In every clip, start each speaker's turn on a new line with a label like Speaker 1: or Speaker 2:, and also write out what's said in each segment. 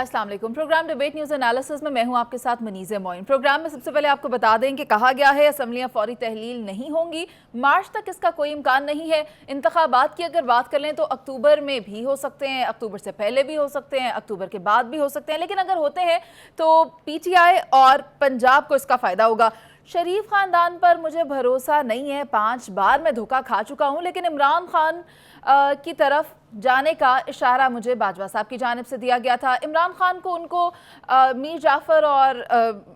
Speaker 1: अस्सलाम वालेकुम। Programme debate news analysis में मैं हूं आपके साथ मनीज़ मोइन। प्रोग्राम में सबसे पहले आपको बता दें कि कहा गया है असम्बलियां फौरी तहलील नहीं होंगी, मार्च तक इसका कोई इम्कान नहीं है। इंतखाबात की अगर बात कर लें तो अक्टूबर में भी हो सकते हैं, अक्टूबर से पहले भी हो सकते हैं, अक्टूबर के बाद भी हो सकते हैं, लेकिन अगर होते हैं तो PTI और पंजाब को इसका फ़ायदा होगा। शरीफ ख़ानदान पर मुझे भरोसा नहीं है, 5 बार मैं धोखा खा चुका हूँ, लेकिन इमरान खान की तरफ जाने का इशारा मुझे बाजवा साहब की जानिब से दिया गया था। इमरान खान को उनको मीर जाफ़र और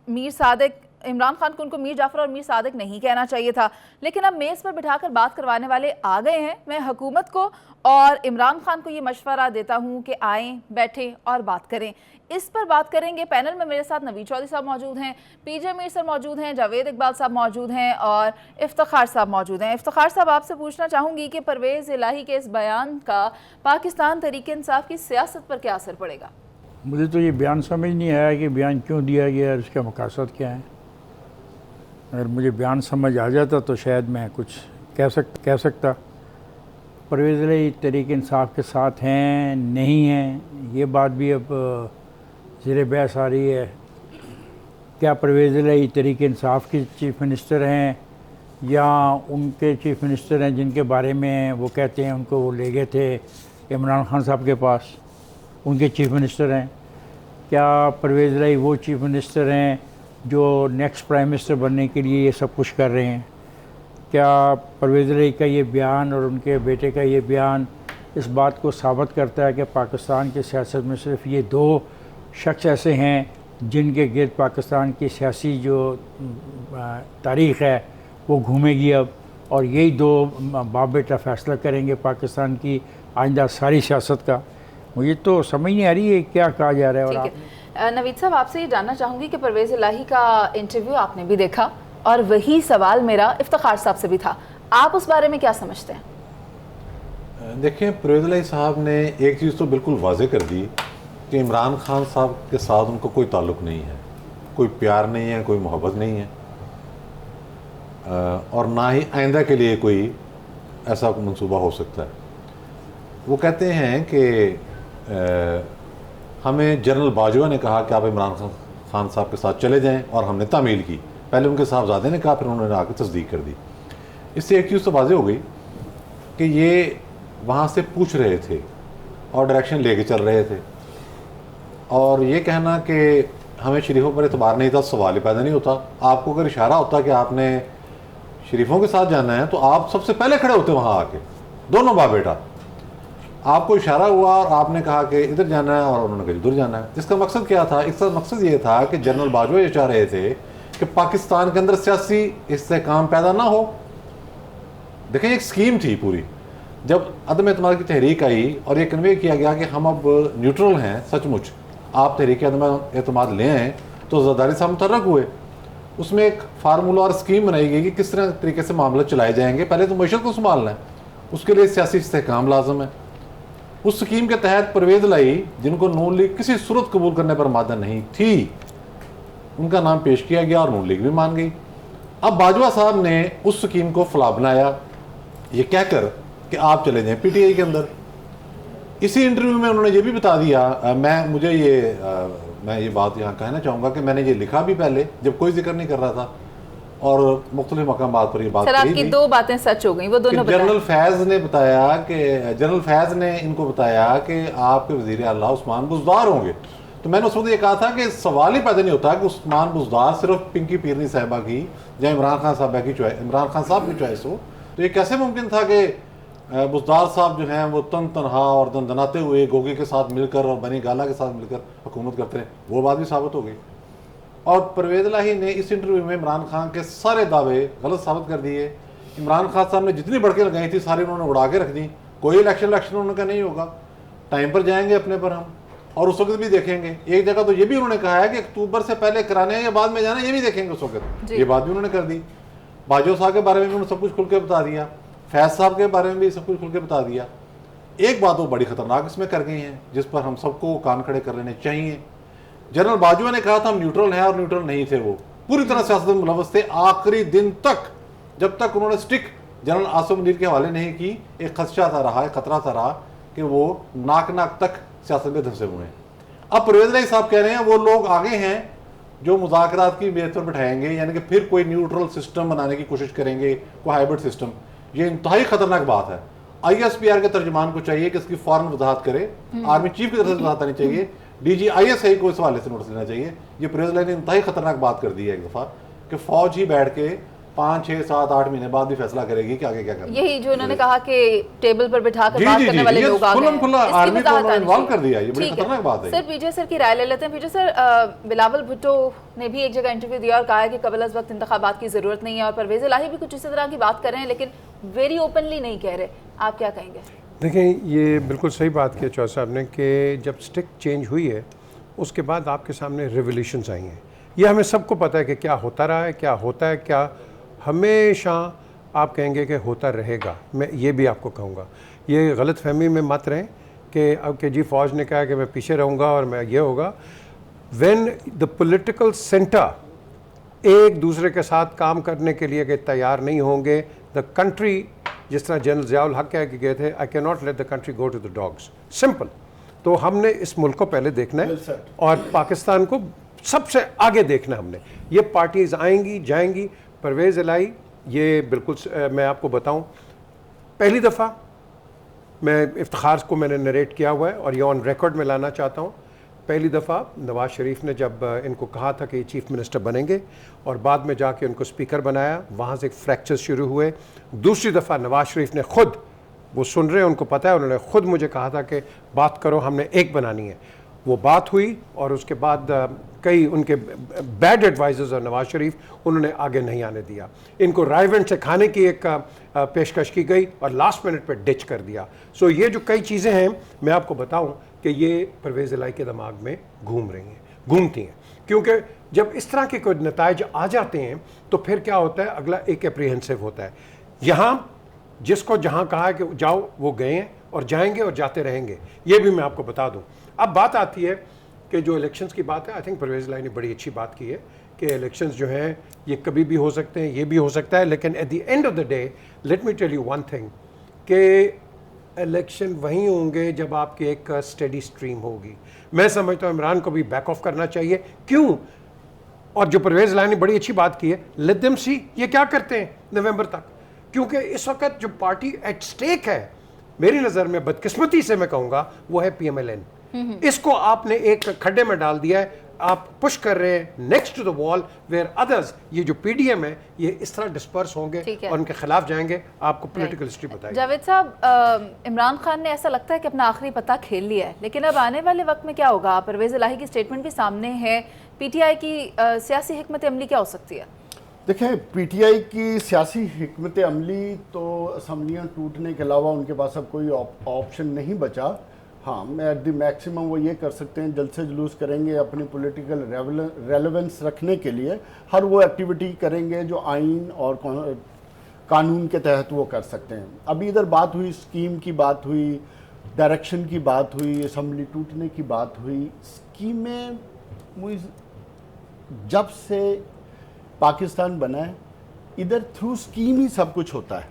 Speaker 1: मीर सादिक इमरान खान को उनको मीर जाफ़र और मीर सादिक नहीं कहना चाहिए था, लेकिन अब मेज़ पर बिठाकर बात करवाने वाले आ गए हैं। मैं हुकूमत को और इमरान खान को ये मशवरा देता हूँ कि आएँ, बैठें और बात करें। इस पर बात करेंगे। पैनल में मेरे साथ नवीद चौधरी साहब मौजूद हैं, PJ मीर सर मौजूद हैं, जावेद इकबाल साहब मौजूद हैं और इफ्तिखार साहब मौजूद हैं। इफ्तिखार साहब, आपसे पूछना चाहूँगी कि परवेज़ इलाही के इस बयान का पाकिस्तान तहरीक इंसाफ की सियासत पर क्या असर पड़ेगा?
Speaker 2: मुझे तो ये बयान समझ नहीं आया कि बयान क्यों दिया गया और उसका मकसद क्या है। अगर मुझे बयान समझ आ जाता तो शायद मैं कुछ कह सकता। परवेज़ इलाही तहरीक इंसाफ के साथ हैं नहीं हैं, ये बात भी अब ज़ेर बहस आ रही है। क्या परवेज़ इलाही तहरीक इंसाफ के चीफ़ मिनिस्टर हैं या उनके चीफ़ मिनिस्टर हैं जिनके बारे में वो कहते हैं उनको वो ले गए थे इमरान खान साहब के पास, उनके चीफ़ मिनिस्टर हैं? क्या परवेज़ इलाही वो चीफ़ मिनिस्टर हैं जो नेक्स्ट प्राइम मिनिस्टर बनने के लिए ये सब कुछ कर रहे हैं? क्या परवेज़ इलाही का ये बयान और उनके बेटे का ये बयान इस बात को साबित करता है कि पाकिस्तान की सियासत में सिर्फ ये दो शख्स ऐसे हैं जिनके गिर्द पाकिस्तान की सियासी जो तारीख़ है वो घूमेगी अब, और यही दो बाप बेटा फ़ैसला करेंगे पाकिस्तान की आइंदा सारी सियासत का? मुझे तो समझ नहीं आ रही है क्या कहा जा रहा है। और आप
Speaker 1: नवीद साहब, आपसे ये जानना चाहूँगी कि परवेज़ इलाही का इंटरव्यू आपने भी देखा और वही सवाल मेरा इफ्तिखार साहब से भी था, आप उस बारे में क्या समझते हैं?
Speaker 3: देखिए, परवेज़ इलाही साहब ने एक चीज़ तो बिल्कुल वाज़ेह कर दी कि इमरान खान साहब के साथ उनको कोई ताल्लुक़ नहीं है, कोई प्यार नहीं है, कोई मोहब्बत नहीं है, और ना ही आइंदा के लिए कोई ऐसा मंसूबा हो सकता है। वो कहते हैं कि हमें जनरल बाजवा ने कहा कि आप इमरान खान साहब के साथ चले जाएं, और हमने तामील की। पहले उनके साहबजादे ने कहा, फिर उन्होंने आकर तस्दीक कर दी। इससे एक चीज़ तो वाज़ेह हो गई कि ये वहाँ से पूछ रहे थे और डायरेक्शन लेके चल रहे थे, और ये कहना कि हमें शरीफों पर एतबार नहीं था, सवाल ही पैदा नहीं होता। आपको अगर इशारा होता कि आपने शरीफों के साथ जाना है तो आप सबसे पहले खड़े होते वहाँ आके, दोनों बाप बेटा। आपको इशारा हुआ और आपने कहा कि इधर जाना है, और उन्होंने कहा उधर जाना है। इसका मकसद क्या था? इसका मकसद ये था कि जनरल बाजवा ये चाह रहे थे कि पाकिस्तान के अंदर सियासी इस्तेहकाम पैदा ना हो। देखें, एक स्कीम थी पूरी। जब अदम एतमाद की तहरीक आई और ये कन्वे किया गया कि हम अब न्यूट्रल हैं, सचमुच आप तहरीक अदम एतमाद ले आएँ, तो ज़रदारी साहब मुतर्रक हुए। उसमें एक फार्मूला और स्कीम बनाई गई कि किस तरह तरीके से मामला चलाए जाएंगे। पहले तो मईशत को संभालना है, उसके लिए सियासी इस्तेहकाम लाजम है। उस स्कीम के तहत परवेज़ इलाही, जिनको नून लीग किसी सूरत कबूल करने पर मादा नहीं थी, उनका नाम पेश किया गया और नून लीग भी मान गई। अब बाजवा साहब ने उस स्कीम को फला बनाया, ये कहकर कि आप चले जाएं PTI के अंदर। इसी इंटरव्यू में उन्होंने ये भी बता दिया, मैं ये बात यहाँ कहना चाहूँगा कि मैंने ये लिखा भी पहले जब कोई जिक्र नहीं कर रहा था, और मुख्तलिफ मकामात पर ये बात
Speaker 1: सर, आपकी दो बातें सच हो गई, वो दोनों
Speaker 3: जनरल फैज़ ने बताया कि जनरल फैज़ ने इनको बताया कि आपके वज़ीर आला उस्मान बुज़दार होंगे। तो मैंने उस वक्त ये कहा था कि सवाल ही पैदा नहीं होता कि उस्मान बुज़दार सिर्फ पिंकी पीरनी साहिबा की या इमरान खान साहब की चॉइस हो। तो ये कैसे मुमकिन था कि बुज़दार साहब जो हैं वो तनहा और दनदनाते हुए गोगी के साथ मिलकर और बनी गाला के साथ मिलकर हुकूमत करते हैं? वो बात भी साबित हो गई। और परवेज़ इलाही ने इस इंटरव्यू में इमरान खान के सारे दावे गलत साबित कर दिए। इमरान खान साहब ने जितनी बढ़के लगाई थी सारी उन्होंने उड़ा के रख दी। कोई इलेक्शन उन्होंने कहा नहीं होगा, टाइम पर जाएंगे अपने पर हम, और उस वक्त भी देखेंगे। एक जगह तो ये भी उन्होंने कहा है कि अक्टूबर से पहले कराने या बाद में जाना, ये भी देखेंगे उस वक्त। ये बात भी उन्होंने कर दी। बाजवा साहब के बारे में भी उन्होंने सब कुछ खुल के बता दिया, फैज़ साहब के बारे में भी सब कुछ खुल के बता दिया। एक बात वो बड़ी ख़तरनाक इसमें कर गई हैं जिस पर हम सबको कान खड़े कर लेने चाहिए। जनरल बाजवा ने कहा था हम न्यूट्रल हैं, और न्यूट्रल नहीं थे। वो पूरी तरह सियासत में मुलव्वस थे आखिरी दिन तक, जब तक उन्होंने स्टिक जनरल आसिम मुनीर के हवाले नहीं की। एक खदशा सा रहा, एक खतरा सा रहा कि वो नाक तक सियासत में धंसे हुए हैं। अब परवेज इलाही साहब कह रहे हैं वो लोग आगे हैं जो मुज़ाकरात की मेज पर बिठाएंगे, यानी कि फिर कोई न्यूट्रल सिस्टम बनाने की कोशिश करेंगे, कोई हाइब्रिड सिस्टम। ये इंतहाई खतरनाक बात है। ISPR के तर्जुमान को चाहिए कि इसकी फौरन वजाहत करे, आर्मी चीफ की तरफ से वजाहत आनी चाहिए, DG ISI को इस हवाले से नोटिस लेना चाहिए। ये परवेज इलाही ने इंतहाई खतरनाक बात कर दी है एक दफ़ा कि फौज ही बैठ के 5, 6, 7, 8 महीने बाद भी फैसला करेगी कि आगे क्या करना।
Speaker 1: यही जो उन्होंने कहा कि टेबल पर बिठाकर
Speaker 3: जी,
Speaker 1: बात
Speaker 3: जी,
Speaker 1: करने
Speaker 3: जी,
Speaker 1: वाले
Speaker 3: ये
Speaker 1: लोग आ गए
Speaker 3: खुल्लम
Speaker 1: हैं।
Speaker 3: खुल्ला
Speaker 1: इसकी
Speaker 3: आर्मी को
Speaker 1: वजाहत
Speaker 3: उन्होंने
Speaker 1: आनी
Speaker 3: इन्वॉल्व
Speaker 1: चाहिए।
Speaker 3: कर दिया। ये बड़ी
Speaker 1: ठीक है।
Speaker 3: खतरनाक बात है।
Speaker 1: सर पीजे सर की राय ले लेते हैं। पीजे सर, बिलावल भुट्टो ने भी एक जगह इंटरव्यू दिया और कहा है कि कबल अज़ वक्त इंतखाबात की ज़रूरत नहीं है, और परवेज इलाही भी कुछ इसी तरह की बात कर रहे हैं, लेकिन वेरी ओपनली नहीं कह रहे। आप क्या कहेंगे?
Speaker 4: देखें, ये बिल्कुल सही बात की चौधरी साहब ने कि जब स्टिक चेंज हुई है उसके बाद आपके सामने रेवोल्यूशंस आई हैं। ये हमें सबको पता है कि क्या होता रहा है, क्या होता है, क्या हमेशा आप कहेंगे कि होता रहेगा। मैं ये भी आपको कहूँगा, ये गलत फहमी में मत रहें कि अब के जी फौज ने कहा कि मैं पीछे रहूँगा और मैं ये होगा। व्हेन द पॉलिटिकल सेंटर एक दूसरे के साथ काम करने के लिए कि तैयार नहीं होंगे, द कंट्री, जिस तरह जनरल ज़ियाउल हक कह के गए थे, I can not let the country go to the dogs, simple. तो हमने इस मुल्क को पहले देखना है और पाकिस्तान को सबसे आगे देखना है हमने। ये पार्टीज आएंगी जाएंगी। परवेज़ इलाही, ये बिल्कुल मैं आपको बताऊं, पहली दफ़ा मैं इफ्तिखार को मैंने नरेट किया हुआ है और ये ऑन रिकॉर्ड में लाना चाहता हूं। पहली दफ़ा नवाज़ शरीफ ने जब इनको कहा था कि ये चीफ़ मिनिस्टर बनेंगे और बाद में जाके उनको स्पीकर बनाया, वहाँ से एक फ्रैक्चर शुरू हुए। दूसरी दफ़ा नवाज़ शरीफ ने खुद, वो सुन रहे हैं, उनको पता है, उन्होंने खुद मुझे कहा था कि बात करो, हमने एक बनानी है। वो बात हुई और उसके बाद कई उनके बैड एडवाइजर्स और नवाज शरीफ उन्होंने आगे नहीं आने दिया। इनको रायवेंट से खाने की एक पेशकश की गई और लास्ट मिनट पे डिच कर दिया। सो ये जो कई चीज़ें हैं, मैं आपको बताऊं कि ये परवेज़ इलाही के दिमाग में घूमती हैं, क्योंकि जब इस तरह के कोई नताइज आ जाते हैं तो फिर क्या होता है, अगला एक एप्रीहेंसिव होता है। यहाँ जिसको जहाँ कहा है कि जाओ, वो गए हैं और जाएंगे और जाते रहेंगे। ये भी मैं आपको बता दूं। अब बात आती है कि जो इलेक्शंस की बात है, आई थिंक परवेज़ इलाही ने बड़ी अच्छी बात की है कि इलेक्शंस जो हैं ये कभी भी हो सकते हैं, ये भी हो सकता है, लेकिन at the end of the day let me tell you one thing कि इलेक्शन वहीं होंगे जब आपकी एक स्टेडी स्ट्रीम होगी। मैं समझता हूँ इमरान को भी बैक ऑफ करना चाहिए। क्यों? और जो परवेज़ इलाही ने बड़ी अच्छी बात की है, लेट देम सी ये क्या करते हैं नवंबर तक, क्योंकि इस वक्त जो पार्टी एट स्टेक है, मेरी नज़र में बदकिस्मती से मैं कहूँगा, वो है PMLN। इसको आपने एक खड्डे में डाल दिया है, आप पुश कर रहे हैं next to the wall where others, ये जो PDM है ये इस तरह डिस्पर्स होंगे और उनके खिलाफ जाएंगे। आपको पॉलिटिकल हिस्ट्री बताइए।
Speaker 1: जावेद साहब, इमरान खान ने ऐसा लगता है कि अपना आखिरी पत्ता खेल लिया है, लेकिन अब आने वाले वक्त में क्या होगा? परवेज़ इलाही की स्टेटमेंट भी सामने है, PTI की सियासी हिकमत अमली क्या हो सकती है?
Speaker 5: देखें, PTI की सियासी हिकमत अमली तो असम्बलियाँ टूटने के अलावा उनके पास अब कोई ऑप्शन नहीं बचा। हाँ, एट द मैक्सिमम वो ये कर सकते हैं, जल्द से जुलूस करेंगे, अपनी पॉलिटिकल रेलेवेंस रखने के लिए हर वो एक्टिविटी करेंगे जो आइन और कानून के तहत वो कर सकते हैं। अभी इधर बात हुई, स्कीम की बात हुई, डायरेक्शन की बात हुई, असम्बली टूटने की बात हुई। स्कीमें जब से पाकिस्तान बना है, इधर थ्रू स्कीम ही सब कुछ होता है।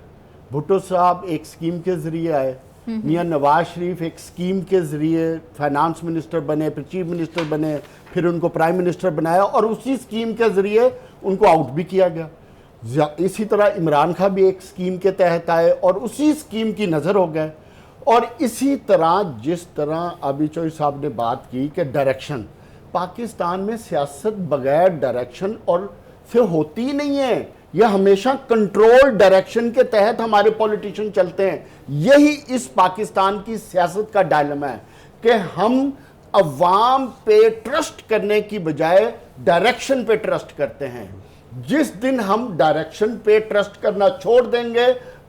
Speaker 5: भुट्टो साहब एक स्कीम के ज़रिए आए, मियाँ नवाज शरीफ एक स्कीम के ज़रिए फाइनेंस मिनिस्टर बने, फिर चीफ मिनिस्टर बने, फिर उनको प्राइम मिनिस्टर बनाया और उसी स्कीम के ज़रिए उनको आउट भी किया गया। इसी तरह इमरान खान भी एक स्कीम के तहत आए और उसी स्कीम की नज़र हो गए। और इसी तरह जिस तरह अभी चौधरी साहब ने बात की कि डायरेक्शन, पाकिस्तान में सियासत बगैर डायरेक्शन और से होती ही नहीं है। यह हमेशा कंट्रोल डायरेक्शन के तहत हमारे पॉलिटिशियन चलते हैं। यही इस पाकिस्तान की सियासत का डायलेमा है कि हम अवाम पे ट्रस्ट करने की बजाय डायरेक्शन पे ट्रस्ट करते हैं। जिस दिन हम डायरेक्शन पे ट्रस्ट करना छोड़ देंगे,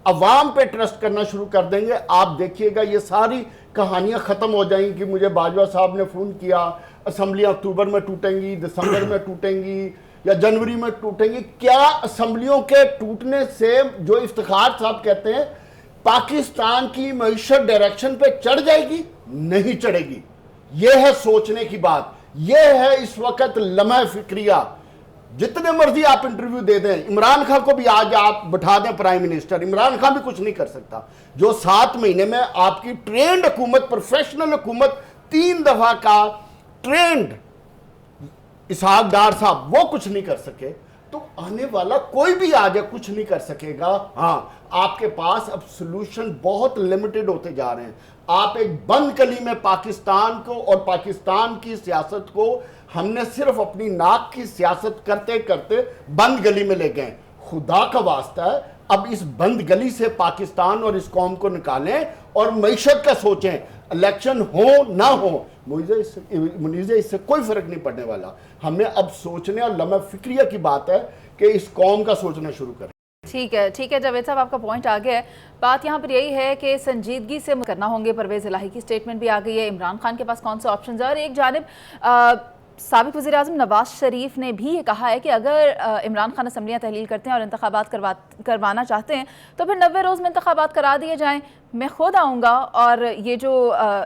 Speaker 5: अवाम पे ट्रस्ट करना शुरू कर देंगे, आप देखिएगा ये सारी कहानियां खत्म हो जाएंगी कि मुझे बाजवा साहब ने फ़ोन किया, असम्बलियाँ अक्टूबर में टूटेंगी, दिसंबर में टूटेंगी या जनवरी में टूटेंगी। क्या असम्बलियों के टूटने से, जो इफ्तिखार साहब कहते हैं, पाकिस्तान की मईशत डायरेक्शन पे चढ़ जाएगी? नहीं चढ़ेगी। यह है सोचने की बात, यह है इस वक्त लम्हा फिक्रिया। जितने मर्जी आप इंटरव्यू दे दें, इमरान खान को भी आज आप बैठा दें प्राइम मिनिस्टर, इमरान खान भी कुछ नहीं कर सकता। जो 7 महीने में आपकी ट्रेंड हुकूमत, प्रोफेशनल हुकूमत 3 दफा का ट्रेंड इसहाक डार साहब वो कुछ नहीं कर सके, तो आने वाला कोई भी आगे कुछ नहीं कर सकेगा। हाँ, आपके पास अब सोल्यूशन बहुत लिमिटेड होते जा रहे हैं। आप एक बंद गली में पाकिस्तान को और पाकिस्तान की सियासत को हमने सिर्फ अपनी नाक की सियासत करते करते बंद गली में ले गए। खुदा का वास्ता है, अब इस बंद गली से पाकिस्तान और इस कौम को निकालें और मईशत का सोचें। इलेक्शन हो ना हो, मुनीज़े इससे कोई फर्क नहीं पड़ने वाला। हमें अब सोचने और लम्हा फिक्रिया की बात है कि इस कौम का सोचना शुरू करें।
Speaker 1: ठीक है जावेद साहब, आपका पॉइंट आ गया है। बात यहाँ पर यही है कि संजीदगी से करना होंगे। परवेज़ इलाही की स्टेटमेंट भी आ गई है, इमरान खान के पास कौन से ऑप्शन है, और एक जानिब साबिक वज़ीर आज़म नवाज शरीफ ने भी ये कहा है कि अगर इमरान खान असम्बलियाँ तहलील करते हैं और इंतखाबात करवाना चाहते हैं तो फिर 90 रोज़ में इंतखाबात करा दिए जाएँ, मैं खुद आऊँगा और ये जो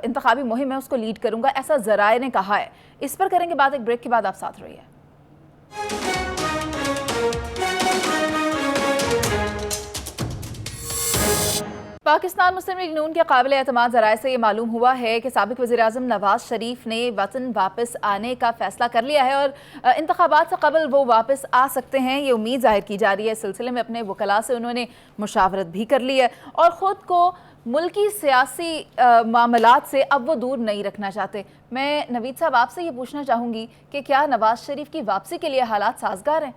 Speaker 1: इंतखाबी मुहिम है उसको लीड करूँगा, ऐसा ज़राए ने कहा है। इस पर करेंगे बात एक ब्रेक के बाद, आप साथ रहिए। पाकिस्तान मुस्लिम लीग नून के काबिल एतमाद ज़राए से ये मालूम हुआ है कि साबिक वज़ीर आज़म नवाज शरीफ ने वतन वापस आने का फ़ैसला कर लिया है और इंतखाबात से कबल वो वापस आ सकते हैं, ये उम्मीद जाहिर की जा रही है। इस सिलसिले में अपने वकला से उन्होंने मुशावरत भी कर ली है और ख़ुद को मुल्की सियासी मामलात से अब वो दूर नहीं रखना चाहते। मैं नवीद साहब आपसे ये पूछना चाहूँगी कि क्या नवाज शरीफ की वापसी के लिए हालात साजगार हैं?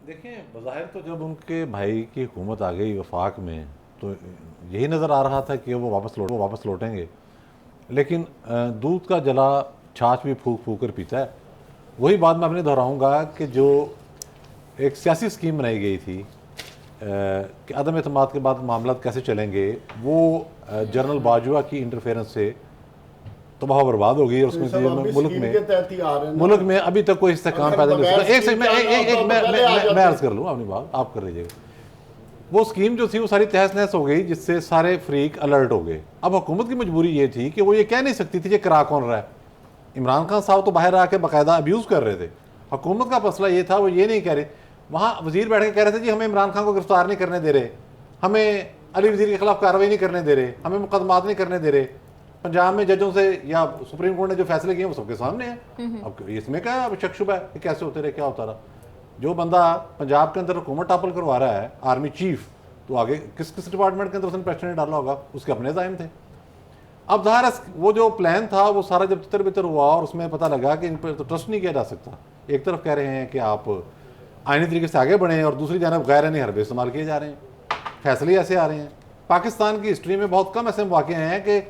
Speaker 3: देखिए, बज़ाहिर तो जब उनके भाई की हुकूमत आ गई वफाक में तो यही नज़र आ रहा था कि वो वापस लौटेंगे, लेकिन दूध का जला छाछ भी फूक फूक कर पीता है। वही बात मैं अपने दोहराऊँगा कि जो एक सियासी स्कीम बनाई गई थी कि अदम एतमाद के बाद मामला कैसे चलेंगे, वो जनरल बाजवा की इंटरफेरेंस से तबाह बर्बाद हो गई और उसमें मुल्क में अभी तक कोई इस्तेकाम पैदा नहीं हो सका। मैं अर्ज कर लूँ अपनी बात, आप कर लीजिएगा। वो स्कीम जो थी वो सारी तहस नहस हो गई, जिससे सारे फ्रीक अलर्ट हो गए। अब हुकूमत की मजबूरी ये थी कि वो ये कह नहीं सकती थी कि करा कौन रहा है। इमरान खान साहब तो बाहर आके बाकायदा अब्यूज़ कर रहे थे। हुकूमत का मसला ये था, वो ये नहीं कह रहे, वहाँ वजीर बैठ के कह रहे थे जी हमें इमरान खान को गिरफ्तार नहीं करने दे रहे, हमें अली वजीर के खिलाफ कार्रवाई नहीं करने दे रहे, हमें मुकदमात नहीं करने दे रहे। पंजाब में जजों से या सुप्रीम कोर्ट ने जो फैसले किए वो सबके सामने है। अब इसमें क्या शक शुबा है कि कैसे होते रहे, क्या होता रहा। जो बंदा पंजाब के अंदर हुकूमत टापल करवा रहा है, आर्मी चीफ, तो आगे किस किस डिपार्टमेंट के अंदर उसने प्रेशर डाला होगा, उसके अपने ज़ाहिम थे। अब ज़ाहिर वो जो प्लान था वो सारा जब तितर बितर हुआ और उसमें पता लगा कि इन पर तो ट्रस्ट नहीं किया जा सकता। एक तरफ कह रहे हैं कि आप आईनी तरीके से आगे बढ़ें और दूसरी जानब गैर आईनी हरबे इस्तेमाल किए जा रहे हैं, फैसले ऐसे आ रहे हैं। पाकिस्तान की हिस्ट्री में बहुत कम ऐसे वाक़े हैं कि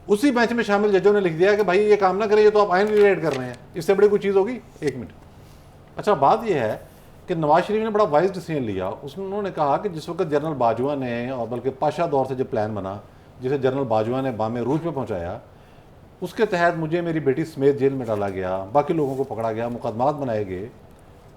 Speaker 3: उसी बेंच में शामिल जजों ने लिख दिया कि भाई ये काम ना करिए तो आप आइन रिलेट कर रहे हैं, इससे बड़ी कोई चीज़ होगी। एक मिनट, अच्छा बात यह है कि नवाज शरीफ ने बड़ा वाइज डिसीजन लिया। उन्होंने कहा कि जिस वक्त जनरल बाजवा ने, और बल्कि पाशा दौर से जो प्लान बना जिसे जनरल बाजवा ने बाम रूज पे पहुंचाया, उसके तहत मुझे मेरी बेटी समेत जेल में डाला गया, बाकी लोगों को पकड़ा गया, मुकदमात बनाए गए।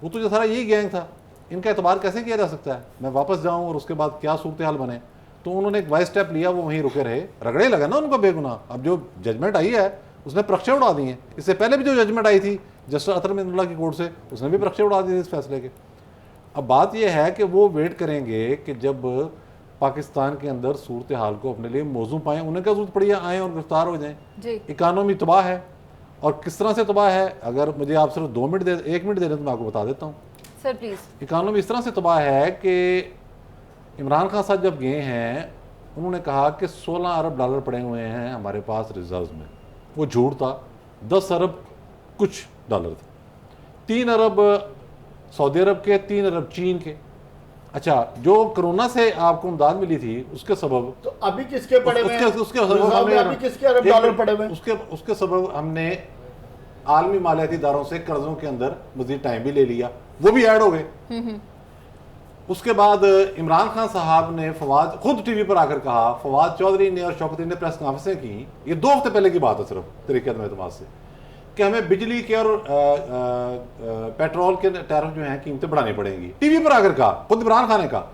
Speaker 3: वो तो जो सारा यही गैंग था, इनका एतबार कैसे किया जा सकता है मैं वापस जाऊँ और उसके बाद क्या सूरत हाल बने। तो उन्होंने एक वाइज स्टेप लिया, वो वहीं रुके रहे, रगड़े लगा ना उनको बेगुनाह। अब जो जजमेंट आई है उसने परक्षे उड़ा दी हैं। इससे पहले भी जो जजमेंट आई थी जस्टिस अतर मिन्नुल्लाह की कोर्ट से, उसने भी परक्षे उड़ा दिए इस फैसले के। अब बात यह है कि वो वेट करेंगे कि जब पाकिस्तान के अंदर सूरत हाल को अपने लिए मौजू पाएँ। उन्हें क्या जरूरत पड़ी है आएँ और गिरफ्तार हो जाएँ। इकानमी तबाह है, और किस तरह से तबाह है, अगर मुझे आप सिर्फ 2 मिनट 1 मिनट दे दें तो मैं आपको बता देता हूँ
Speaker 1: सर प्लीज़।
Speaker 3: इकानमी इस तरह से तबाह है कि इमरान खान साहब जब गए हैं उन्होंने कहा कि 16 अरब डॉलर पड़े हुए हैं हमारे पास रिजर्व में। वो झूठ था, 10 अरब कुछ डॉलर थे, 3 अरब सऊदी अरब के, 3 अरब चीन के। अच्छा, जो कोरोना से आपको इमदाद मिली थी उसके सबब
Speaker 5: तो अभी किसके पड़े हुए हैं?
Speaker 3: उसके सबब
Speaker 5: अभी किसके अरब डॉलर पड़े हुए हैं?
Speaker 3: उसके सबब हमने आलमी मालियाती इदारों से कर्जों के अंदर मजीद टाइम भी ले लिया, वो भी ऐड हो गए। उसके बाद इमरान खान साहब ने फवाद खुद टीवी पर आकर कहा, फवाद चौधरी ने और शौकत ने प्रेस कॉन्फ्रेंसें की, ये 2 हफ्ते पहले की बात है सिर्फ तरीके एतमाद से, कि हमें बिजली के और पेट्रोल के टैरिफ जो हैं कीमतें बढ़ानी पड़ेंगी। टीवी पर आकर कहा, खुद इमरान खान ने कहा।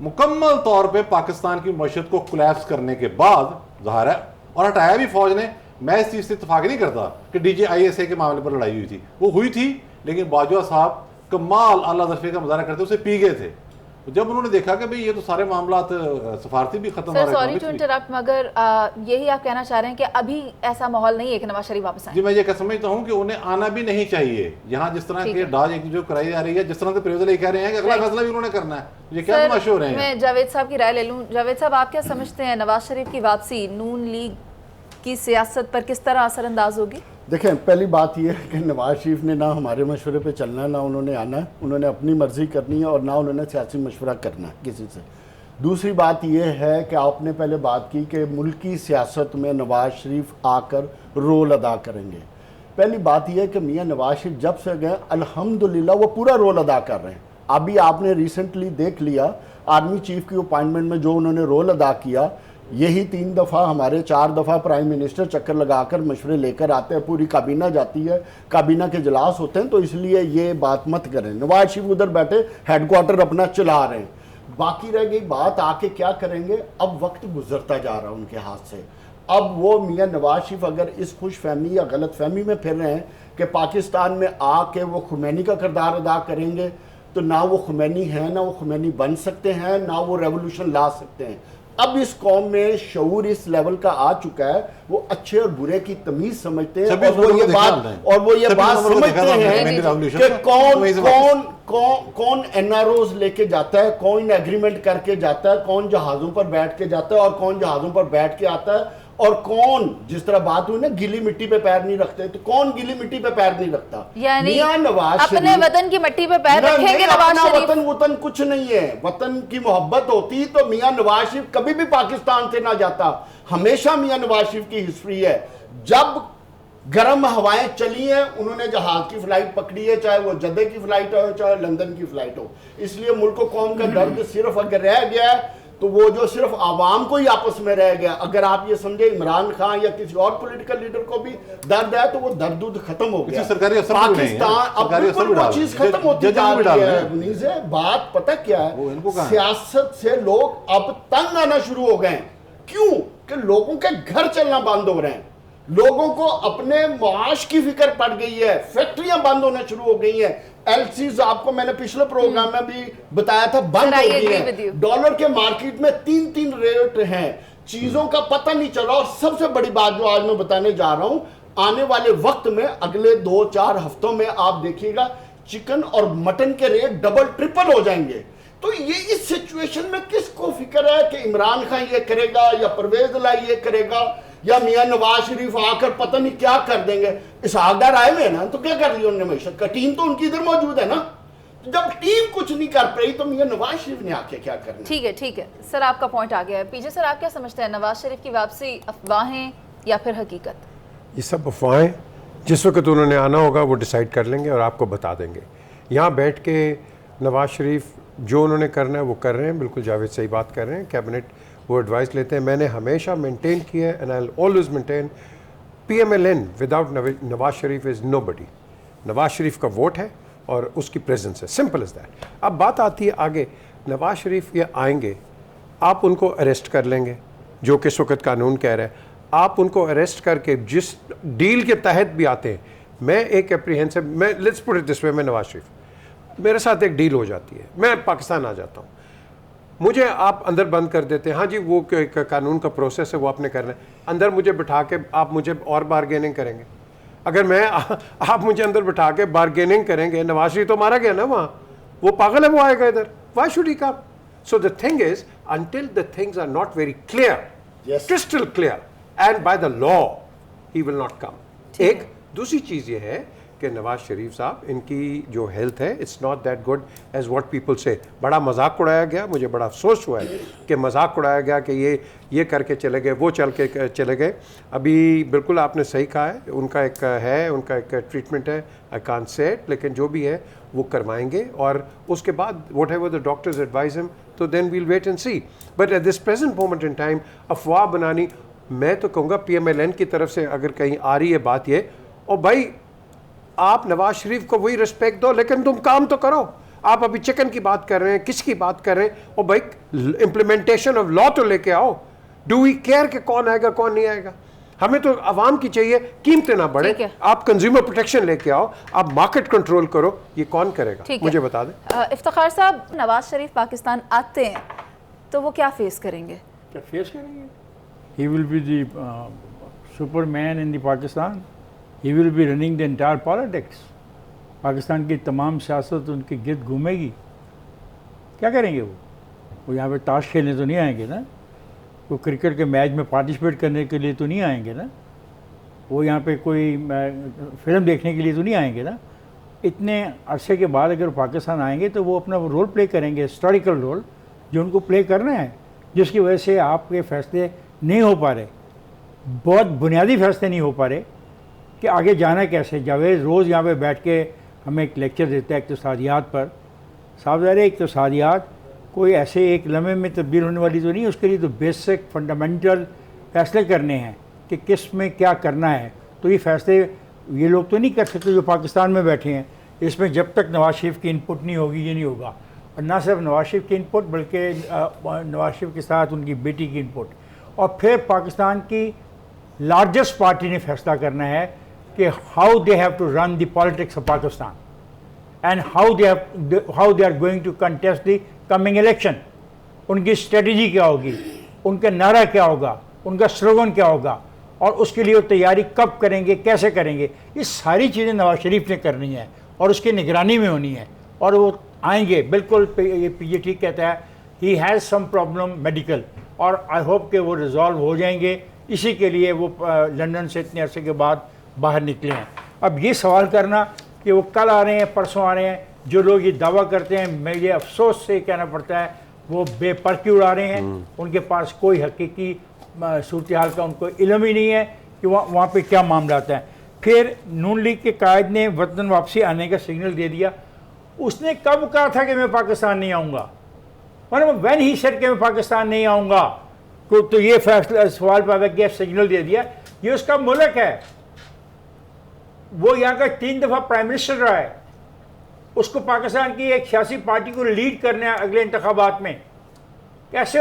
Speaker 3: मुकम्मल तौर पे पाकिस्तान की मईशत को कोलैप्स करने के बाद ज़ाहिर है, और हटाया भी फौज ने। मैं इस चीज़ से इत्तेफाक नहीं करता कि DJISA के मामले पर लड़ाई हुई थी, वो हुई थी, लेकिन बाजवा साहब कमाल आला दर्जे का मुजाहरा करते उसे पी गए थे। जब उन्होंने देखा कि भाई ये तो सारे मामला सफारती भी खत्म हो
Speaker 1: सर
Speaker 3: रहे
Speaker 1: सॉरी टू इंटरप्ट, मगर यही आप कहना चाह रहे हैं कि अभी ऐसा माहौल नहीं है कि नवाज शरीफ वापस आए?
Speaker 3: जी मैं ये कह समझता हूँ कि उन्हें आना भी नहीं चाहिए। यहाँ जिस तरह
Speaker 1: ठीक
Speaker 3: के
Speaker 1: है।
Speaker 3: डाज एक जो कराई जा रही है, जिस तरह से प्रयोजन कह रहे हैं कि अगला फैसला भी उन्होंने करना है, ये क्या
Speaker 1: सर,
Speaker 3: तमाशे हो रहे हैं?
Speaker 1: मैं जावेद साहब की राय ले लूं। जावेद साहब, आप क्या समझते हैं नवाज शरीफ की वापसी नून लीग की सियासत पर किस तरह असरअंदाज होगी?
Speaker 5: देखें, पहली बात यह है कि नवाज शरीफ ने ना हमारे मशवरे पे चलना है, ना उन्होंने आना है, उन्होंने अपनी मर्जी करनी है और ना उन्होंने सियासी मशवरा करना है किसी से। दूसरी बात यह है कि आपने पहले बात की कि मुल्की सियासत में नवाज शरीफ आकर रोल अदा करेंगे। पहली बात यह है कि मियाँ नवाज शरीफ जब से गए अल्हम्दुलिल्लाह वो पूरा रोल अदा कर रहे हैं। अभी आपने रिसेंटली देख लिया आर्मी चीफ की अपॉइंटमेंट में जो उन्होंने रोल अदा किया, यही 3 दफ़ा हमारे 4 दफ़ा प्राइम मिनिस्टर चक्कर लगाकर मशवरे लेकर आते हैं, पूरी काबीना जाती है, काबीना के इजलास होते हैं, तो इसलिए ये बात मत करें। नवाज शरीफ उधर बैठे हेडक्वार्टर अपना चला रहे हैं। बाकी रह गई बात आके क्या करेंगे। अब वक्त गुजरता जा रहा है उनके हाथ से। अब वो मियाँ नवाज शरीफ अगर इस खुश फहमी या गलत फहमी में फिर रहे हैं कि पाकिस्तान में आके वो खुमैनी का किरदार अदा करेंगे, तो ना वो खुमैनी है, ना वो खुमैनी बन सकते हैं, ना वो रेवोल्यूशन ला सकते हैं। अब इस कौम में शऊर इस लेवल का आ चुका है, वो अच्छे और बुरे की तमीज समझते हैं और वो ये बात समझते हैं कि कौन एनआरओज लेके जाता है, कौन एग्रीमेंट करके जाता है, कौन जहाजों पर बैठ के जाता है और कौन जहाजों पर बैठ के आता है, और कौन, जिस तरह बात हुई ना, गीली मिट्टी पे पैर नहीं रखते, तो कौन गीली मिट्टी पे पैर नहीं रखता?
Speaker 1: यानी
Speaker 5: मियां नवाज
Speaker 1: अपने वतन की मिट्टी पे पैर रखेंगे नवाज शरीफ?
Speaker 5: वतन कुछ नहीं है। वतन की मोहब्बत होती तो मियां नवाज शरीफ कभी भी पाकिस्तान से ना जाता। हमेशा मियां नवाज शरीफ की हिस्ट्री है, जब गर्म हवाएं चली हैं उन्होंने जहाज की फ्लाइट पकड़ी है, चाहे वो जद्दे की फ्लाइट हो चाहे लंदन की फ्लाइट हो। इसलिए मुल्क कौम का दर्द सिर्फ अगर रह गया है तो वो जो सिर्फ आवाम को ही आपस में रह गया। अगर आप ये समझे इमरान खान या किसी और पॉलिटिकल लीडर को भी दर्द है तो वो दर्द खत्म हो गया। पाकिस्तान अब बिल्कुल वो चीज खत्म होती जा रही है। बात पता क्या है, सियासत से लोग अब तंग आना शुरू हो गए। क्यों? कि लोगों के घर चलना बंद हो रहे हैं, लोगों को अपने माश की फिक्र पड़ गई है, फैक्ट्रियां बंद होना शुरू हो गई हैं, एलसीज आपको मैंने पिछले प्रोग्राम में भी बताया था बंद हो गई है। डॉलर के मार्केट में 3 रेट हैं, चीजों का पता नहीं चला। और सबसे बड़ी बात जो आज मैं बताने जा रहा हूं, आने वाले वक्त में अगले 2-4 हफ्तों में आप देखिएगा चिकन और मटन के रेट डबल ट्रिपल हो जाएंगे। तो ये इस सिचुएशन में किसको फिक्र है कि इमरान खान ये करेगा या परवेज लाई ये करेगा या मियां नवाज शरीफ आकर पता नहीं क्या कर देंगे। इसहाकदार आए हुए हैं ना, तो क्या कर लिया उन्होंने मैशत का? टीम तो उनकी इधर मौजूद है ना। तो जब टीम कुछ नहीं कर पाई तो मियां नवाज शरीफ ने आके क्या करना?
Speaker 1: ठीक है सर, आपका पॉइंट आ गया है। पीछे सर, आप क्या समझते हैं, नवाज शरीफ की वापसी अफवाहें या फिर हकीकत?
Speaker 4: ये सब अफवाहें, जिस वक्त उन्होंने आना होगा वो डिसाइड कर लेंगे और आपको बता देंगे। यहाँ बैठ के नवाज शरीफ जो उन्होंने करना है वो कर रहे हैं। बिल्कुल जावेद सही बात कर रहे हैं, कैबिनेट वो एडवाइस लेते हैं। मैंने हमेशा मेंटेन किया है and I will always maintain, PMLN without Nawaz Sharif is nobody. Nawaz Sharif का वोट है और उसकी प्रेजेंस है, सिंपल इज़ दैट। अब बात आती है आगे, नवाज शरीफ ये आएंगे, आप उनको अरेस्ट कर लेंगे जो कि इस वक्त कानून कह रहा है। आप उनको अरेस्ट करके जिस डील के तहत भी आते हैं, मैं एक एप्रीहेंसिव, मैं let's put it this way, मैं नवाज शरीफ, मेरे साथ एक डील हो जाती है, मैं पाकिस्तान आ जाता हूँ, मुझे आप अंदर बंद कर देते हैं, हाँ जी वो कानून का प्रोसेस है वो आपने करना है, अंदर मुझे बिठा के आप मुझे और बारगेनिंग करेंगे। अगर मैं आप मुझे अंदर बिठा के बारगेनिंग करेंगे, नवाज शरीफ तो मारा गया ना वहाँ, वो पागल है, वो आएगा इधर, why should he come? So the thing is, until the things are not very clear,
Speaker 5: yes,
Speaker 4: crystal clear, and by the law, he will not come. एक दूसरी चीज़ ये है कि नवाज शरीफ साहब, इनकी जो हेल्थ है, it's not that good as what people say. बड़ा मजाक उड़ाया गया, मुझे बड़ा अफसोस हुआ है कि मजाक उड़ाया गया कि ये करके चले गए, वो चल के चले गए। अभी बिल्कुल आपने सही कहा है, उनका एक ट्रीटमेंट है, आई कांट से इट, लेकिन जो भी है वो करवाएंगे और उसके बाद whatever the doctors advise him, तो then we'll wait and see. But at this present moment in time अफवाह बनानी, मैं तो कहूँगा PMLN की तरफ से अगर कहीं आ रही है बात ये, और भाई आप नवाज शरीफ को वही रिस्पेक्ट दो, लेकिन तुम काम तो करो। आप अभी चिकन की बात कर रहे हैं, किसकी बात कर रहे हैं? और भाई इम्प्लीमेंटेशन ऑफ लॉ तो लेके आओ। डू वी केयर कि कौन आएगा कौन नहीं आएगा? हमें तो आवाम की चाहिए कीमतें ना बढ़े,
Speaker 1: ठीक है।
Speaker 4: आप कंज्यूमर प्रोटेक्शन लेके आओ, आप मार्केट कंट्रोल करो, ये कौन करेगा?
Speaker 1: ठीक है।
Speaker 4: मुझे बता दें।
Speaker 1: इफ्तिखार साहब, नवाज शरीफ पाकिस्तान आते हैं तो वो क्या फेस करेंगे?
Speaker 2: क्या फेस करेंगे? He will be the Superman in the Pakistan, he will be running the entire politics. Pakistan की तमाम सियासत उनके गिर्द घूमेगी। क्या करेंगे वो यहाँ पे ताश खेलने तो नहीं आएंगे ना, वो क्रिकेट के मैच में पार्टिसिपेट करने के लिए तो नहीं आएंगे ना, वो यहाँ पे कोई फिल्म देखने के लिए तो नहीं आएंगे ना। इतने अरसे के बाद अगर पाकिस्तान आएंगे तो वो अपना रोल प्ले करेंगे, हिस्टोरिकल रोल जो उनको प्ले करना है, जिसकी वजह से आपके फैसले नहीं हो पा रहे, बहुत बुनियादी फैसले नहीं हो पा रहे कि आगे जाना कैसे। जावेद रोज़ यहाँ पे बैठ के हमें एक लेक्चर देता है इक़्तिसादियात पर। साहब ज़ाहिर है इक़्तिसादियात कोई ऐसे एक लम्हे में तब्दील होने वाली तो नहीं, उसके लिए तो बेसिक फंडामेंटल फैसले करने हैं कि किस में क्या करना है। तो ये फैसले ये लोग तो नहीं कर सकते जो पाकिस्तान में बैठे हैं। इसमें जब तक नवाज शरीफ की इनपुट नहीं होगी ये नहीं होगा। और ना सिर्फ नवाज शरीफ की इनपुट बल्कि नवाज शरीफ के साथ उनकी बेटी की इनपुट। और फिर पाकिस्तान की लार्जेस्ट पार्टी ने फैसला करना है कि how they have to run the politics of Pakistan and how they are going to contest the coming election. उनकी स्ट्रेटजी क्या होगी, उनका नारा क्या होगा, उनका स्लोगन क्या होगा, और उसके लिए वो तैयारी कब करेंगे, कैसे करेंगे। ये सारी चीज़ें नवाज शरीफ ने करनी है और उसकी निगरानी में होनी है। और वो आएंगे बिल्कुल, ये ठीक कहता है, he has some problem medical, और आई होप कि वो रिजॉल्व हो जाएंगे। इसी के लिए वो लंदन से इतने अरसे के बाद बाहर निकले हैं। अब ये सवाल करना कि वो कल आ रहे हैं, परसों आ रहे हैं, जो लोग ये दावा करते हैं, मुझे अफसोस से कहना पड़ता है वो बेपरकी उड़ा रहे हैं। उनके पास कोई हकीकी सूरत हाल का उनको इल्म ही नहीं है कि वहाँ पे क्या मामला आता है। फिर नून लीग के कायद ने वतन वापसी आने का सिग्नल दे दिया। उसने कब कहा था कि मैं पाकिस्तान नहीं आऊँगा? मतलब व्हेन ही सेड कि मैं पाकिस्तान नहीं आऊँगा, तो ये फैसला सवाल पैदा किया, सिग्नल दे दिया। ये उसका मुल्क है, वो यहाँ का 3 दफ़ा प्राइम मिनिस्टर रहा है, उसको पाकिस्तान की एक सियासी पार्टी को लीड करना है अगले इंतखाबात में। कैसे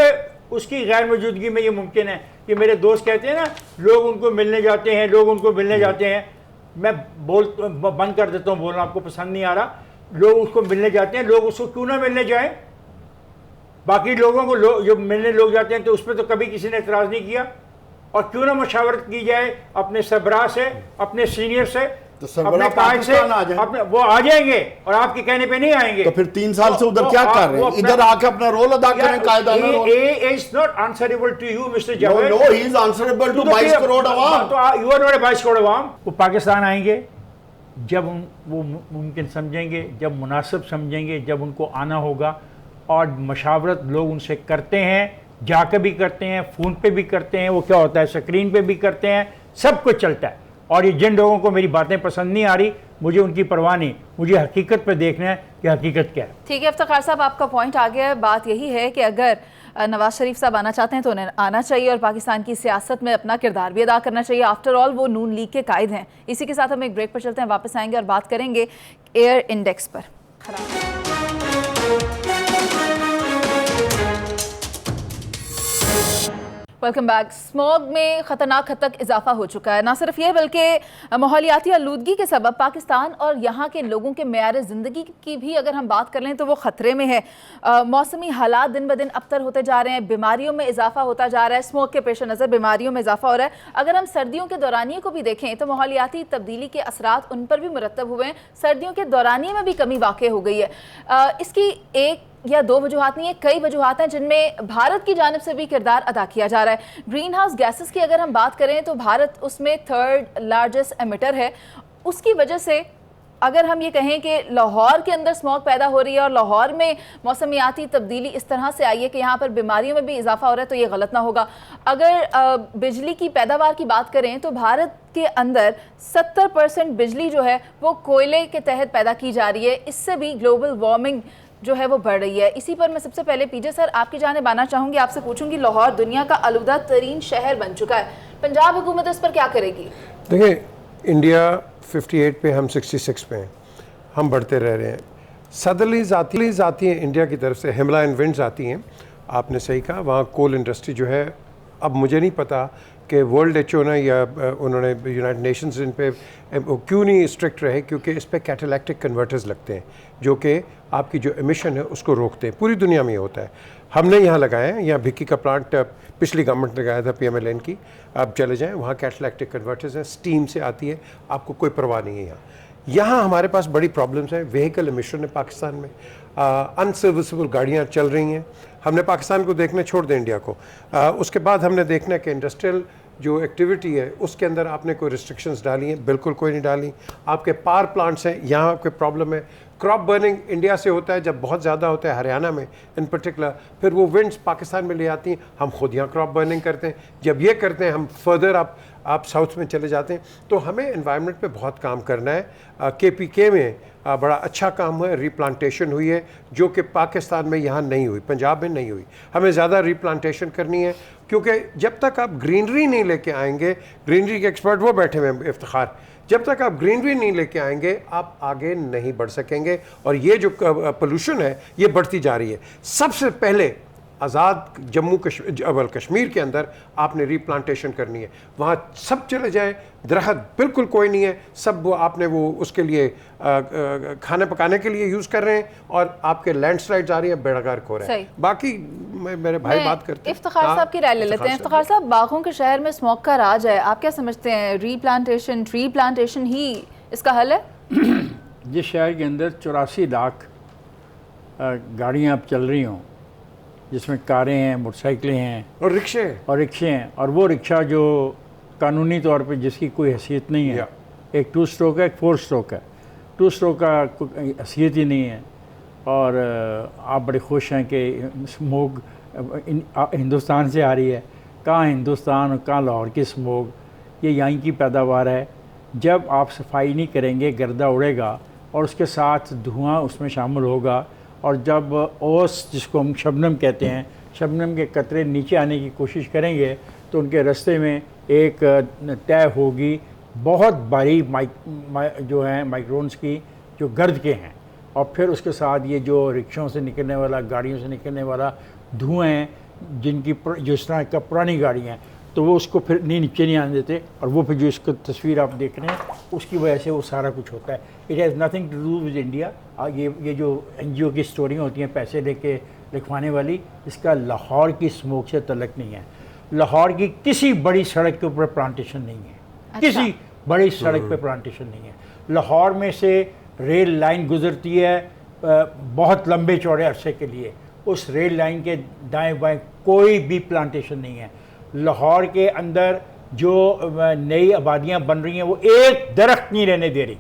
Speaker 2: उसकी गैर मौजूदगी में ये मुमकिन है? कि मेरे दोस्त कहते हैं ना, लोग उनको मिलने जाते हैं, लोग उनको मिलने जाते हैं। मैं बंद कर देता हूँ बोलना, आपको पसंद नहीं आ रहा। लोग उसको मिलने जाते हैं, लोग उसको क्यों ना मिलने जाएं? बाकी लोगों को जो मिलने लोग जाते हैं तो उस पर तो कभी किसी ने एतराज़ नहीं किया। और क्यों ना मशावरत की जाए अपने सरबराह से, अपने सीनियर से,
Speaker 5: तो सरबराह पाकिस्तान आ जाए,
Speaker 2: वो आ जाएंगे और आपके कहने पे नहीं आएंगे।
Speaker 5: तो फिर 3 साल से उधर क्या कर रहे हैं? इधर आके अपना रोल अदा करें, कायदाना role.
Speaker 2: He is not answerable to you, Mr. Javed.
Speaker 5: No, he is answerable to 22 crore अवाम।
Speaker 2: तो you are not a 22 crore अवाम। वो पाकिस्तान आएंगे जब वो मुमकिन समझेंगे, जब मुनासिब समझेंगे, जब उनको आना होगा। और मशावरत लोग उनसे करते हैं, जाकर भी करते हैं, फ़ोन पे भी करते हैं, वो क्या होता है स्क्रीन पे भी करते हैं, सब कुछ चलता है। और ये जिन लोगों को मेरी बातें पसंद नहीं आ रही, मुझे उनकी परवाह नहीं, मुझे हकीकत पे देखना है कि हकीकत क्या है।
Speaker 1: ठीक है इफ्तिखार साहब, आपका पॉइंट आ गया है। बात यही है कि अगर नवाज शरीफ साहब आना चाहते हैं तो उन्हें आना चाहिए और पाकिस्तान की सियासत में अपना किरदार भी अदा करना चाहिए। आफ्टर ऑल वो नून लीग के कायद हैं। इसी के साथ हम एक ब्रेक पर चलते हैं, वापस आएंगे और बात करेंगे एयर इंडेक्स पर। Welcome back. स्मॉग में खतरनाक हद तक इजाफा हो चुका है। ना सिर्फ ये बल्कि माहौलियाती आलूदगी के सबब पाकिस्तान और यहाँ के लोगों के मेयार ज़िंदगी की भी अगर हम बात कर लें तो वो ख़तरे में है। मौसमी हालात दिन ब दिन अबतर होते जा रहे हैं, बीमारियों में इजाफा होता जा रहा है। स्मोक के पेश नज़र बीमारियों में इजाफा हो रहा है। अगर हम सर्दियों के दौरानिए को भी देखें तो माहौलियाती तब्दीली के असरात उन पर भी मुरतब हुए हैं। सर्दियों के दौरानिए में भी कमी वाक़ई हो गई है। इसकी एक या 2 वजूहात नहीं है, कई वजूहात हैं जिनमें भारत की जानिब से भी किरदार अदा किया जा रहा है। ग्रीन हाउस गैसेस की अगर हम बात करें तो भारत उसमें 3rd लार्जेस्ट एमिटर है। उसकी वजह से अगर हम ये कहें कि लाहौर के अंदर स्मॉग पैदा हो रही है और लाहौर में मौसमियाती तब्दीली इस तरह से आई है कि यहाँ पर बीमारियों में भी इजाफा हो रहा है, तो ये गलत ना होगा। अगर बिजली की पैदावार की बात करें तो भारत के अंदर 70% बिजली जो है वो कोयले के तहत पैदा की जा रही है। इससे भी ग्लोबल वार्मिंग जो है वो बढ़ रही है। इसी पर मैं सबसे पहले पीजे सर आपकी जानिब आना चाहूँगी, आपसे पूछूंगी, लाहौर दुनिया का आलूदा तरीन शहर बन चुका है, पंजाब हुकूमत इस पर क्या करेगी?
Speaker 4: देखिए, इंडिया 58 पे, हम 66 पे हैं, हम बढ़ते रह रहे हैं। सदर्लीज आती हैं इंडिया की तरफ से, हिमालयन विंड्स आती हैं। आपने सही कहा, वहाँ कोल इंडस्ट्री जो है, अब मुझे नहीं पता कि वर्ल्ड एचओ ने या उन्होंने यूनाइटेड नेशंस इन पे क्यों नहीं स्ट्रिक्ट रहे, क्योंकि इस पे कैटालिटिक कन्वर्टर्स लगते हैं जो कि आपकी जो एमिशन है उसको रोकते हैं। पूरी दुनिया में ये होता है। हमने यहाँ लगाए हैं, यहाँ भिक्की का प्लांट पिछली गवर्नमेंट ने लगाया था PMLN की। आप चले जाएँ वहाँ कैटालिटिक कन्वर्टर्स हैं, स्टीम से आती है, आपको कोई परवाह नहीं है। यहाँ हमारे पास बड़ी प्रॉब्लम्स हैं। व्हीकल एमिशन है पाकिस्तान में, अनसर्विसेबल गाड़ियाँ चल रही हैं। हमने पाकिस्तान को देखना छोड़ दें इंडिया को। उसके बाद हमने देखना है कि इंडस्ट्रियल जो एक्टिविटी है उसके अंदर आपने कोई रिस्ट्रिक्शंस डाली हैं? बिल्कुल कोई नहीं डाली। आपके पावर प्लांट्स हैं, यहाँ आपके प्रॉब्लम है। क्रॉप बर्निंग इंडिया से होता है, जब बहुत ज़्यादा होता है हरियाणा में इन पर्टिकुलर, फिर वो विंड्स पाकिस्तान में ले आती हैं, हम खुद यहाँ क्रॉप बर्निंग करते हैं। जब ये करते हैं हम फर्दर आप साउथ में चले जाते हैं। तो हमें एनवायरनमेंट पे बहुत काम करना है। KPK में बड़ा अच्छा काम हुआ है, रिप्लांटेशन हुई है जो कि पाकिस्तान में यहाँ नहीं हुई, पंजाब में नहीं हुई। हमें ज़्यादा रिप्लांटेशन करनी है, क्योंकि जब तक आप ग्रीनरी नहीं लेके आएंगे, ग्रीनरी के एक्सपर्ट वो बैठे हुए हैं इफ्तिखार, जब तक आप ग्रीनरी नहीं लेके आएंगे आप आगे नहीं बढ़ सकेंगे। और ये जो पोल्यूशन है ये बढ़ती जा रही है। सबसे पहले आज़ाद जम्मू कश्मीर के अंदर आपने रिप्लांटेशन करनी है। वहाँ सब चले जाएं, दरख्त बिल्कुल कोई नहीं है, सब वो आपने वो उसके लिए खाने पकाने के लिए यूज़ कर रहे हैं, और आपके लैंडस्लाइड्स आ रही हैं, बेड़ागार हो रहा है। बाकी मेरे भाई बात करते हैं।
Speaker 1: इफ्तिखार साहब की राय ले लेते हैं। इफ्तिखार साहब, बागों के शहर में स्मोक का राज है, आप क्या समझते हैं? रिप्लांटेशन, ट्री प्लांटेशन ही इसका हल है?
Speaker 2: जिस शहर के अंदर 84 लाख गाड़ियाँ अब चल रही हों, जिसमें कारें हैं, मोटरसाइकिलें हैं
Speaker 4: और रिक्शे
Speaker 2: हैं, और वो रिक्शा जो कानूनी तौर पे जिसकी कोई हैसियत नहीं है, एक 2 स्ट्रोक है, एक 4 स्ट्रोक है, 2 स्ट्रोक का कोई हैसियत ही नहीं है, और आप बड़े खुश हैं कि स्मोक हिंदुस्तान से आ रही है। कहाँ हिंदुस्तान और कहाँ लाहौर की स्मोक? ये यहीं की पैदावार है। जब आप सफाई नहीं करेंगे गर्दा उड़ेगा और उसके साथ धुआं उसमें शामिल होगा, और जब ओस जिसको हम शबनम कहते हैं, शबनम के कतरे नीचे आने की कोशिश करेंगे तो उनके रास्ते में एक तय होगी बहुत भारी जो हैं माइक्रोन्स की, जो गर्द के हैं, और फिर उसके साथ ये जो रिक्शों से निकलने वाला, गाड़ियों से निकलने वाला धुएँ हैं, जिनकी जिस तरह का पुरानी गाड़ियाँ हैं, तो वो उसको फिर नीचे नहीं आने देते, और वो फिर जो इसको तस्वीर आप देख रहे हैं उसकी वजह से वो सारा कुछ होता है। It has nothing to do with India. ये जो NGO की स्टोरियाँ होती हैं पैसे लेके लिखवाने वाली, इसका लाहौर की स्मोक से तल्लुक़ नहीं है। लाहौर की किसी बड़ी सड़क के ऊपर प्लांटेशन नहीं है। अच्छा। किसी बड़ी सड़क पे प्लांटेशन नहीं है। लाहौर में से रेल लाइन गुजरती है बहुत लंबे चौड़े अरसे के लिए, उस रेल लाइन के दाएँ बाएँ कोई भी प्लांटेशन नहीं है। लाहौर के अंदर जो नई आबादियाँ बन रही हैं वो एक दरख्त नहीं रहने दे रही,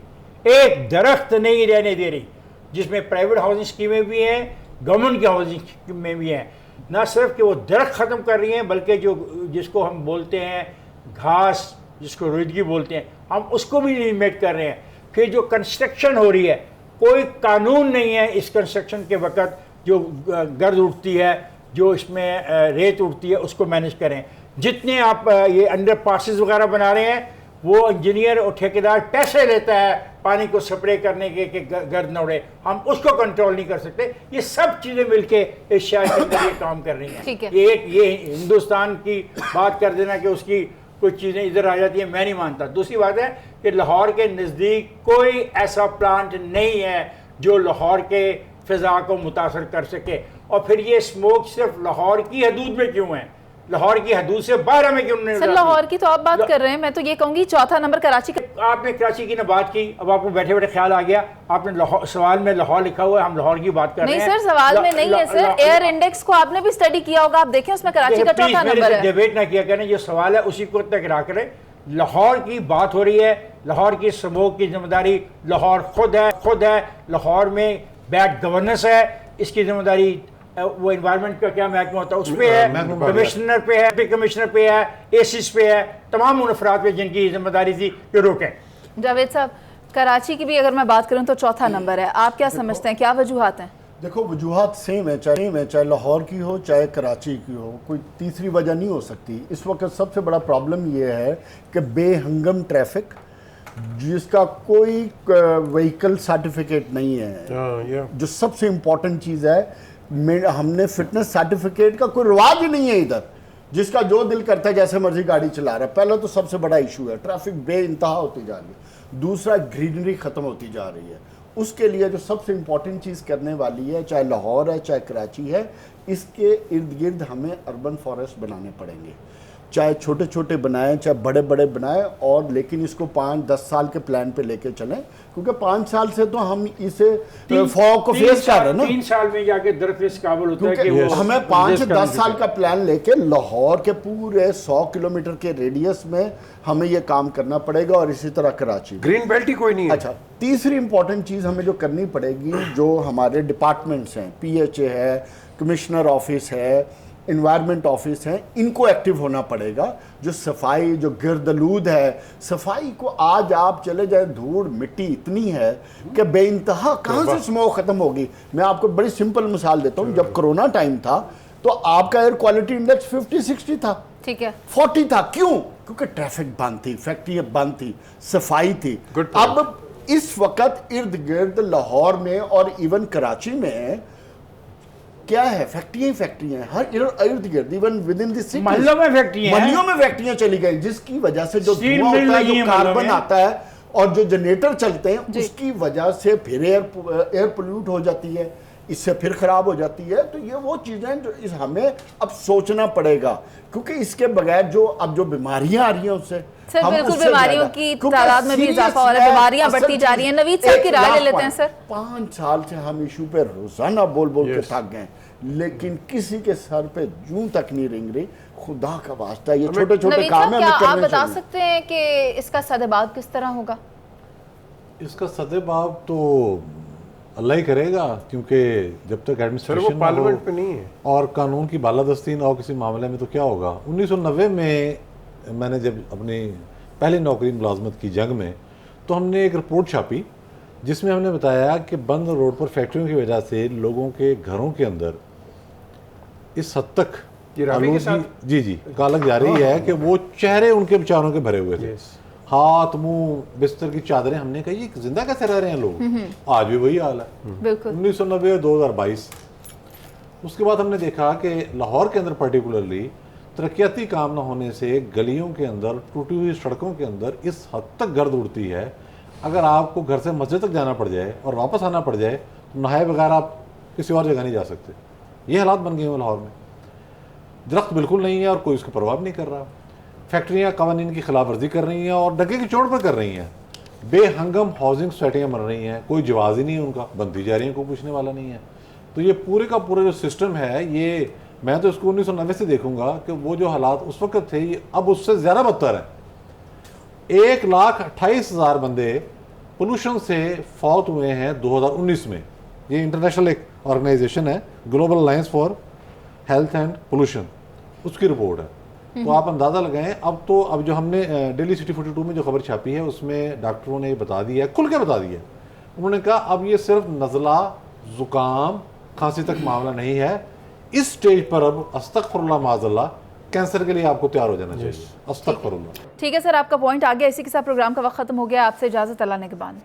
Speaker 2: एक दरख्त नहीं रहने दे रही, जिसमें प्राइवेट हाउसिंग स्कीमें भी हैं, गवर्नमेंट की हाउसिंग स्कीमें भी हैं। ना सिर्फ कि वो दरख्त ख़त्म कर रही हैं, बल्कि जो जिसको हम बोलते हैं घास, जिसको रुईदगी बोलते हैं, हम उसको भी लिमिट कर रहे हैं। फिर जो कंस्ट्रक्शन हो रही है, कोई कानून नहीं है इस कंस्ट्रक्शन के वक़्त जो गर्द उठती है, जो इसमें रेत उठती है, उसको मैनेज करें। जितने आप ये अंडर पासेस वगैरह बना रहे हैं, वो इंजीनियर और ठेकेदार पैसे लेता है पानी को स्प्रे करने के कि गर्द न उड़े, हम उसको कंट्रोल नहीं कर सकते। ये सब चीज़ें मिलके इस शहर के अंदर ये काम कर रही हैं। ये हिंदुस्तान की बात कर देना कि उसकी कुछ चीज़ें इधर आ जाती हैं, मैं नहीं मानता। दूसरी बात है कि लाहौर के नज़दीक कोई ऐसा प्लांट नहीं है जो लाहौर के फ़िज़ा को मुतासर कर सके। और फिर ये स्मोक सिर्फ लाहौर की हदूद में क्यों है? लाहौर की हदूद से बाहर में क्यों नहीं?
Speaker 1: सर लाहौर की तो आप बात कर रहे हैं, मैं तो ये कहूँगी चौथा नंबर कराची का।
Speaker 2: आपने कराची की ना बात की, अब आपको बैठे बैठे ख्याल आ गया, आपने सवाल में लाहौर लिखा हुआ है, हम लाहौर की बात कर रहे हैं।
Speaker 1: नहीं सर, सवाल में नहीं है सर, एयर इंडेक्स को आपने भी स्टडी किया होगा, आप देखें उसमें कराची का चौथा नंबर है।
Speaker 2: डिबेट ना किया करें, जो सवाल है उसी को टकरा करें। लाहौर की बात हो रही है, लाहौर की स्मोक की जिम्मेदारी लाहौर खुद है। लाहौर में बैड गवर्नेंस है, इसकी जिम्मेदारी वो एनवायरनमेंट का क्या महकमा होता है उस पे है, कमिश्नर पे है, कमिश्नर पे है, एसिस पे है, तमाम उन अफराद पे जिनकी जिम्मेदारी थी कि रोकें।
Speaker 1: जावेद साहब, कराची की भी अगर मैं बात करूं तो चौथा नंबर है, आप क्या समझते हैं, क्या वजूहात हैं?
Speaker 5: देखो वजूहात सेम है, चाहे लाहौर की हो चाहे कराची की हो, कोई तीसरी वजह नहीं हो सकती। इस वक्त सबसे बड़ा प्रॉब्लम ये है कि बेहंगम ट्रैफिक, जिसका कोई व्हीकल सर्टिफिकेट नहीं है, जो सबसे इम्पोर्टेंट चीज़ है। हमने फिटनेस सर्टिफिकेट का कोई रिवाज ही नहीं है इधर। जिसका जो दिल करता है जैसे मर्जी गाड़ी चला रहा है। पहला तो सबसे बड़ा इशू है, ट्रैफिक बेइंतहा होती जा रही है। दूसरा, ग्रीनरी ख़त्म होती जा रही है। उसके लिए जो सबसे इम्पॉर्टेंट चीज़ करने वाली है, चाहे लाहौर है चाहे कराची है, इसके इर्द गिर्द हमें अर्बन फॉरेस्ट बनाने पड़ेंगे। चाहे छोटे छोटे बनाएं चाहे बड़े बड़े बनाएं, और लेकिन इसको 5-10 साल के प्लान पे लेके चलें, क्योंकि 5 साल से तो हम इसे फॉग को फेस कर रहे हैं ना।
Speaker 2: 3 साल में जाके दरख्त इस काबिल होता है कि
Speaker 5: क्योंकि
Speaker 2: वो
Speaker 5: हमें 5 से 10 साल का प्लान लेके लाहौर के पूरे 100 किलोमीटर के रेडियस में हमें ये काम करना पड़ेगा, और इसी तरह कराची।
Speaker 4: ग्रीन बेल्ट ही कोई नहीं है।
Speaker 5: अच्छा, तीसरी इंपॉर्टेंट चीज़ हमें जो करनी पड़ेगी, जो हमारे डिपार्टमेंट्स हैं, PHA है, कमिश्नर ऑफिस है, इन्वायरमेंट ऑफिस है, इनको एक्टिव होना पड़ेगा। जो सफाई, जो गिरदलूद है, सफाई को आज आप चले जाए, धूल मिट्टी इतनी है कि बेइंतहा कहाँ से स्मोक ख़त्म होगी। मैं आपको बड़ी सिंपल मिसाल देता हूँ। जब कोरोना टाइम था तो आपका एयर क्वालिटी इंडेक्स 50-60 था,
Speaker 1: ठीक है,
Speaker 5: 40 था। क्यों? क्योंकि ट्रैफिक बंद थी, फैक्ट्रियाँ बंद थी, सफाई थी। अब इस वक्त इर्द गिर्द लाहौर में और इवन कराची में क्या है, फैक्ट्रियां हैं हर इर्द गिर्द, इवन विद इन दिस
Speaker 2: महल्लों में फैक्ट्रियां हैं।
Speaker 5: महल्लों में फैक्ट्रियां चली गई, जिसकी वजह से जो
Speaker 2: स्टील
Speaker 5: धुआं
Speaker 2: मिल
Speaker 5: होता है,
Speaker 2: लगी
Speaker 5: जो
Speaker 2: है महल्लों
Speaker 5: कार्बन
Speaker 2: में।
Speaker 5: आता है और जो जनरेटर चलते हैं, उसकी वजह से फिर एयर पोल्यूट हो जाती है, इससे फिर खराब हो जाती है। तो ये वो चीजें जो हमें अब सोचना पड़ेगा, क्योंकि इसके बगैर जो अब जो बीमारियां आ रही हैं उससे
Speaker 1: सर
Speaker 5: हम
Speaker 1: बिल्कुल
Speaker 5: उससे
Speaker 1: बीमारियों
Speaker 5: ज्यादा-
Speaker 1: की
Speaker 5: क्योंकि
Speaker 1: तादाद में भी इजाफा हो रहा है, बीमारियां बढ़ती जा रही हैं। नवीद साहब की राय ले लेते हैं सर।
Speaker 5: 5 साल से हम इशू पे रोजाना बोल बोल के थक गए, लेकिन किसी के सर पे जूं तक नहीं रिंग रही। खुदा का वास्ता, ये छोटे छोटे
Speaker 1: नवीद
Speaker 5: काम
Speaker 1: साहब,
Speaker 5: है,
Speaker 1: क्या
Speaker 5: हमें
Speaker 1: आप
Speaker 5: करने
Speaker 1: बता
Speaker 5: चाहिए।
Speaker 1: सकते हैं कि इसका सदेबाब किस तरह होगा?
Speaker 3: इसका सदेबाब तो अल्लाह ही करेगा, क्योंकि जब तक
Speaker 4: सर वो
Speaker 3: एडमिनिस्ट्रेशन
Speaker 4: पार्लियामेंट पे नहीं है।
Speaker 3: और कानून की बालादस्ती ना हो किसी मामले में, तो क्या होगा। 1990 में मैंने जब अपनी पहली नौकरी मुलाजमत की जंग में, तो हमने एक रिपोर्ट छापी जिसमें हमने बताया कि बंद रोड पर फैक्ट्रियों की वजह से लोगों के घरों के अंदर इस हद तक
Speaker 4: ये रावी के साथ?
Speaker 3: जी कालक जारी है कि वो चेहरे उनके बेचारों के भरे हुए थे, हाथ मुंह बिस्तर की चादरें। हमने कहा ये जिंदा कैसे रह रहे हैं लोग। आज भी वही हाल है,
Speaker 1: बिल्कुल
Speaker 3: 1990 2022। उसके बाद हमने देखा कि लाहौर के अंदर पर्टिकुलरली तरक्याती काम ना होने से गलियों के अंदर, टूटी हुई सड़कों के अंदर इस हद तक गर्द उड़ती है, अगर आपको घर से मस्जिद तक जाना पड़ जाए और वापस आना पड़ जाए तो नहाए बगैर आप किसी और जगह नहीं जा सकते। ये हालात बन गए हैं लाहौर में। दरख्त बिल्कुल नहीं है और कोई उसका प्रभाव नहीं कर रहा। फैक्ट्रियाँ कवानीन की खिलाफ वर्जी कर रही हैं और डगे की चोट पर कर रही हैं। बेहंगम हाउसिंग सोसाइटियाँ बन रही हैं, कोई जवाब ही नहीं है उनका, बनती जा रही हैं, कोई पूछने वाला नहीं है। तो ये पूरे का पूरा जो सिस्टम है, ये मैं तो इसको 1990 से देखूंगा कि वो जो हालात उस वक्त थे ये अब उससे ज़्यादा बदतर है। 1,28,000 बंदे पोल्यूशन से फौत हुए हैं 2019 में। ये इंटरनेशनल एक ऑर्गेनाइजेशन है, global alliance for health and pollution, उसकी रिपोर्ट है। तो आप अंदाज़ा लगाएं। अब जो हमने डेली सिटी 42 में जो खबर छापी है उसमें डॉक्टरों ने बता दिया है, खुल के बता दिया है। उन्होंने कहा अब ये सिर्फ नज़ला, ज़ुकाम, खांसी तक मामला नहीं है। इस स्टेज पर अब अस्तगफिरुल्लाह माज़अल्लाह, कैंसर के लिए आपको तैयार हो जाना चाहिए। अस्तगफिरुल्लाह।
Speaker 1: ठीक है सर, आपका पॉइंट आ गया। इसी के साथ प्रोग्राम का वक्त खत्म हो गया। आपसे इजाजत अल्लाह ने के बाद।